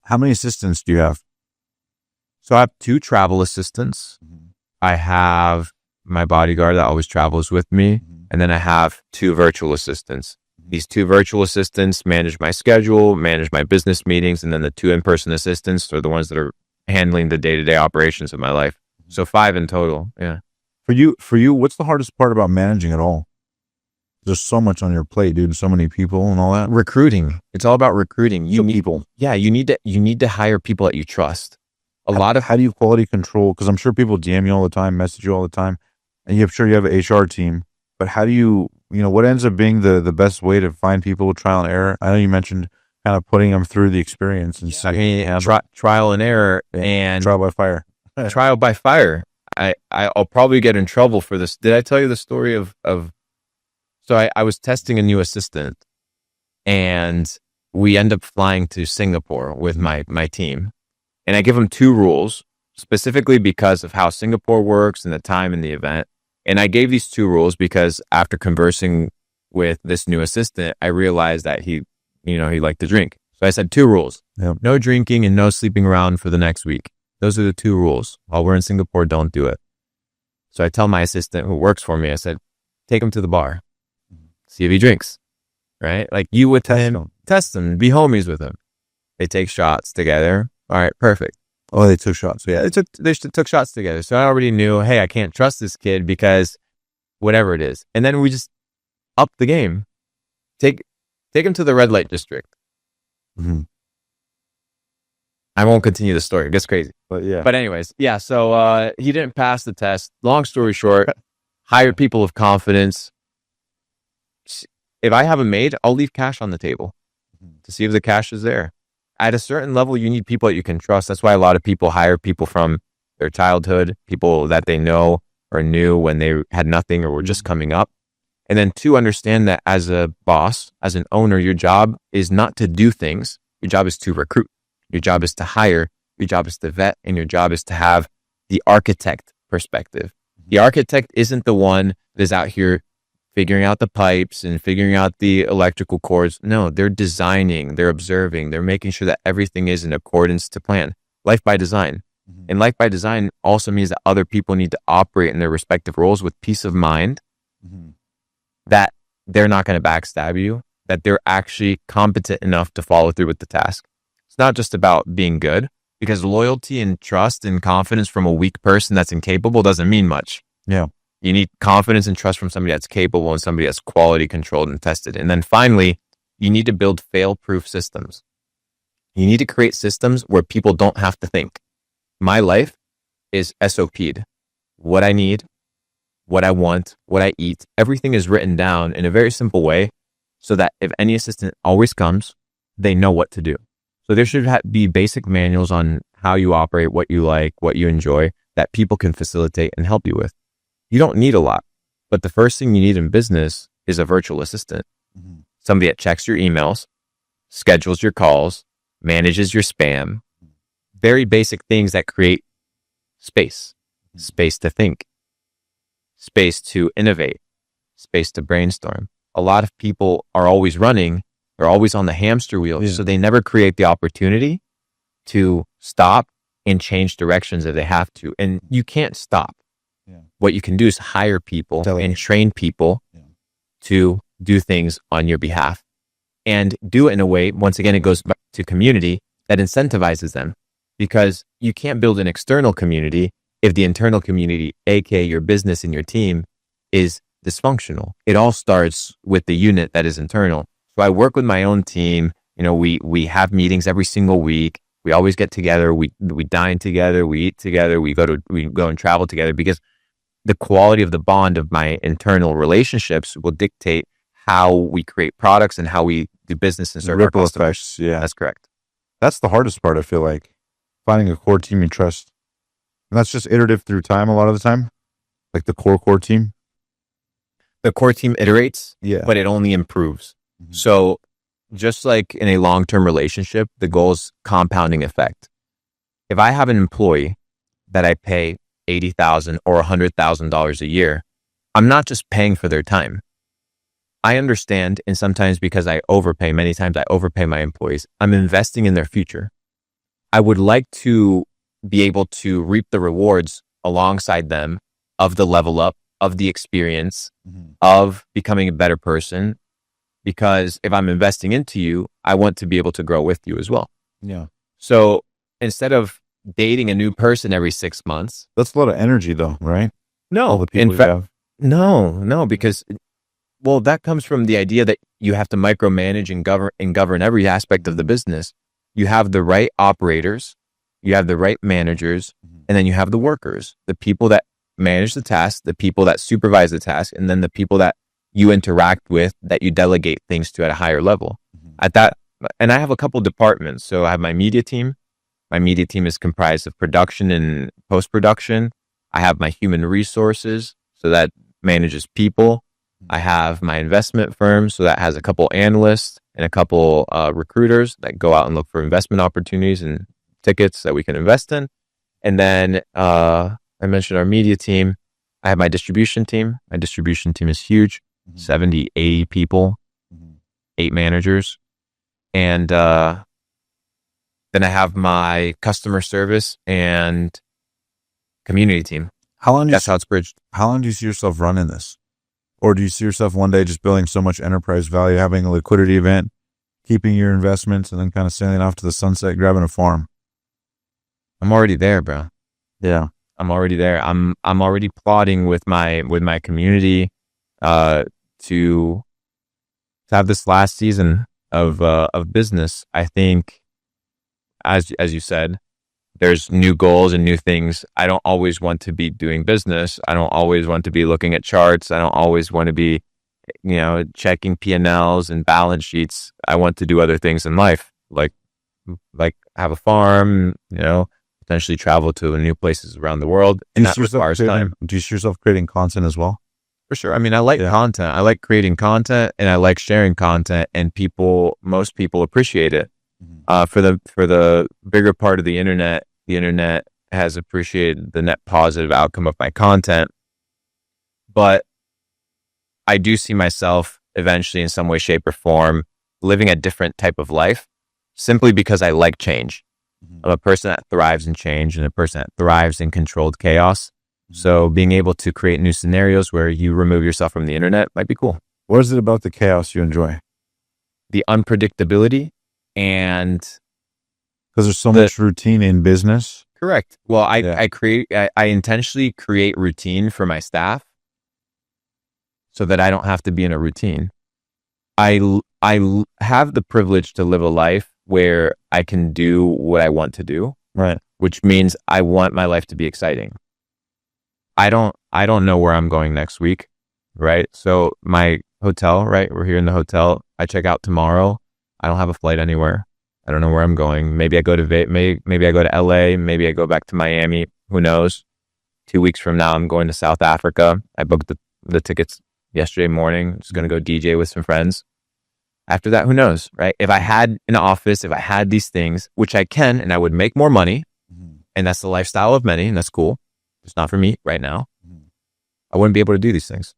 How many assistants do you have? So I have 2 travel assistants. I have my bodyguard that always travels with me. And then I have 2 virtual assistants. These 2 virtual assistants manage my schedule, manage my business meetings. And then the 2 in-person assistants are the ones that are handling the day-to-day operations of my life. So 5 in total. Yeah. For you, what's the hardest part about managing it all? There's so much on your plate, dude. So many people and all that. Recruiting. It's all about recruiting. You need people. Yeah. You need to hire people that you trust. How do you quality control? Because I'm sure people DM you all the time, message you all the time, and I'm sure you have an HR team. But how do you what ends up being the best way to find people with trial and error? I know you mentioned kind of putting them through the experience and trial and error and trial by fire. Trial by fire. I'll probably get in trouble for this. Did I tell you the story of so I was testing a new assistant, and we end up flying to Singapore with my team. And I give them 2 rules, specifically because of how Singapore works and the time and the event. And I gave these 2 rules because after conversing with this new assistant, I realized that he liked to drink. So I said 2 rules. Yep. No drinking and no sleeping around for the next week. Those are the 2 rules. While we're in Singapore, don't do it. So I tell my assistant who works for me, I said, take him to the bar. See if he drinks, right? Like you would test him, be homies with him. They take shots together. All right, perfect. Oh, they took shots. Yeah, they took shots together. So I already knew, hey, I can't trust this kid because whatever it is. And then we just up the game. Take him to the red light district. Mm-hmm. I won't continue the story. It gets crazy. But yeah. But anyways, yeah. So he didn't pass the test. Long story short, hired people of confidence. If I have a maid, I'll leave cash on the table to see if the cash is there. At a certain level, you need people that you can trust. That's why a lot of people hire people from their childhood, people that they know or knew when they had nothing or were just coming up. And then 2, understand that as a boss, as an owner, your job is not to do things. Your job is to recruit. Your job is to hire. Your job is to vet. And your job is to have the architect perspective. The architect isn't the one that is out here figuring out the pipes and figuring out the electrical cords. No, they're designing, they're observing, they're making sure that everything is in accordance to plan. Life by design. And life by design also means that other people need to operate in their respective roles with peace of mind that they're not going to backstab you, that they're actually competent enough to follow through with the task. It's not just about being good, because loyalty and trust and confidence from a weak person that's incapable doesn't mean much. Yeah. You need confidence and trust from somebody that's capable and somebody that's quality controlled and tested. And then finally, you need to build fail-proof systems. You need to create systems where people don't have to think. My life is SOP'd. What I need, what I want, what I eat, everything is written down in a very simple way so that if any assistant always comes, they know what to do. So there should be basic manuals on how you operate, what you like, what you enjoy, that people can facilitate and help you with. You don't need a lot, but the first thing you need in business is a virtual assistant. Somebody that checks your emails, schedules your calls, manages your spam. Very basic things that create space to think, space to innovate, space to brainstorm. A lot of people are always running. They're always on the hamster wheel. So they never create the opportunity to stop and change directions if they have to. And you can't stop. What you can do is hire people and train people to do things on your behalf and do it in a way, once again, it goes back to community that incentivizes them, because you can't build an external community if the internal community, aka your business and your team, is dysfunctional. It all starts with the unit that is internal. So I work with my own team. We have meetings every single week. We always get together. We dine together. We eat together. We go and travel together, because the quality of the bond of my internal relationships will dictate how we create products and how we do business and serve our customers. Effects, yeah. That's correct. That's the hardest part, I feel like. Finding a core team you trust. And that's just iterative through time a lot of the time. Like the core team. The core team iterates, Yeah. but it only improves. So just like in a long-term relationship, the goal is compounding effect. If I have an employee that I pay $80,000 or $100,000 a year, I'm not just paying for their time. I understand, and sometimes because many times I overpay my employees, I'm investing in their future. I would like to be able to reap the rewards alongside them of the level up, of the experience, Mm-hmm. of becoming a better person. Because if I'm investing into you, I want to be able to grow with you as well. Yeah. So instead of dating a new person every 6 months, That's a lot of energy though, right? All no, the in people you fact, have. no, because well, that comes from the idea that you have to micromanage and govern every aspect of the business. You have the right operators, you have the right managers, Mm-hmm. and then you have the workers, the people that manage the task, the people that supervise the task, and then the people that you interact with that you delegate things to at a higher level. Mm-hmm. At that, and I have a couple departments. So I have my media team. My media team is comprised of production and post production. I have my human resources, so that manages people. I have my investment firm, so that has a couple analysts and a couple recruiters that go out and look for investment opportunities and tickets that we can invest in. And then I mentioned our media team. I have my distribution team. My distribution team is huge, Mm-hmm. 70, 80 people, Mm-hmm. 8 managers. And then I have my customer service and community team. How long do you That's how it's bridged. how long do you see yourself running this? Or do you see yourself one day just building so much enterprise value, having a liquidity event, keeping your investments, and then kind of sailing off to the sunset, grabbing a farm? I'm already there, bro. Yeah. I'm already there. I'm already plotting with my community to have this last season of business. I think as you said, there's new goals and new things. I don't always want to be doing business. I don't always want to be looking at charts. I don't always want to be, checking P&Ls and balance sheets. I want to do other things in life, like have a farm, potentially travel to new places around the world, Do and you that see yourself requires time. do you see yourself creating content as well? For sure. I mean, I like Yeah. content. I like creating content, and I like sharing content, and most people appreciate it. Mm-hmm. For the bigger part of the internet has appreciated the net positive outcome of my content. But I do see myself eventually in some way, shape, or form living a different type of life simply because I like change. Mm-hmm. I'm a person that thrives in change and a person that thrives in controlled chaos. Mm-hmm. So being able to create new scenarios where you remove yourself from the internet might be cool. What is it about the chaos you enjoy? The unpredictability and Because there's so the much routine in business. correct. Well, Yeah. I intentionally create routine for my staff so that I don't have to be in a routine. I have the privilege to live a life where I can do what I want to do, Right. which means I want my life to be exciting. I don't know where I'm going next week, right? So my hotel, right? We're here in the hotel. I check out tomorrow. I don't have a flight anywhere. I don't know where I'm going. Maybe I go to maybe I go to LA. Maybe I go back to Miami. Who knows? 2 weeks from now, I'm going to South Africa. I booked the tickets yesterday morning. Just going to go DJ with some friends. After that, who knows, right? If I had an office, if I had these things, which I can, and I would make more money, Mm-hmm. and that's the lifestyle of many, and that's cool. It's not for me right now. Mm-hmm. I wouldn't be able to do these things.